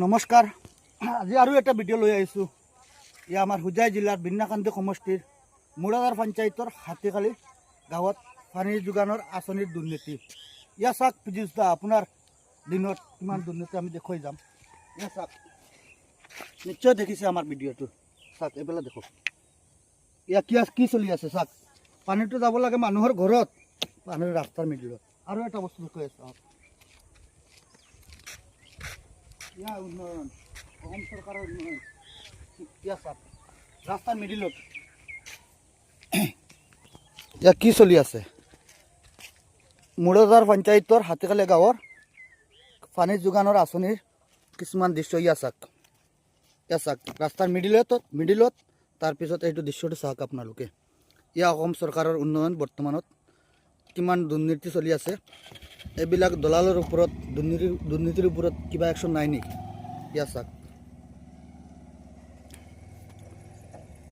নমস্কাৰ। আজি আৰু এটা ভিডিঅ' লৈ আহিছোঁ। এয়া আমাৰ হোজাই জিলাৰ বিন্নাকান্দি সমষ্টিৰ মুৰাদাৰ পঞ্চায়তৰ হাতীকালি গাঁৱত পানী যোগানৰ আঁচনিৰ দুৰ্নীতি। ইয়া চাওক পীযুষ দা, আপোনাৰ দিনত কিমান দুৰ্নীতি আমি দেখুৱাই যাম। ইয়া চাওক, নিশ্চয় দেখিছে আমাৰ ভিডিঅ'টো। চাওক এইফালে দেখক, ইয়া কি চলি আছে চাওক। পানীটো যাব লাগে মানুহৰ ঘৰত, পানীৰ ৰাস্তাৰ মিডিলত। আৰু এটা বস্তু দেখুৱাই চাওক, ইয়া উন্নয়ন, অসম চৰকাৰৰ উন্নয়ন। ইয়া চাওক, ৰাস্তাৰ মিডিলত ইয়া কি চলি আছে। মুৰাদাৰ পঞ্চায়তৰ হাতীকালি গাঁৱৰ পানী যোগানৰ আঁচনিৰ কিছুমান দৃশ্য। ইয়া চাওক, ৰাস্তাৰ মিডিলত তাৰপিছত এইটো দৃশ্যটো চাওক আপোনালোকে। ইয়া অসম চৰকাৰৰ উন্নয়ন, বৰ্তমানত কিমান দুৰ্নীতি চলি আছে। এইবিলাক দলালৰ ওপৰত, দুৰ্নীতিৰ ওপৰত কিবা একশ্যন নাই নেকি? ইয়া চাওক।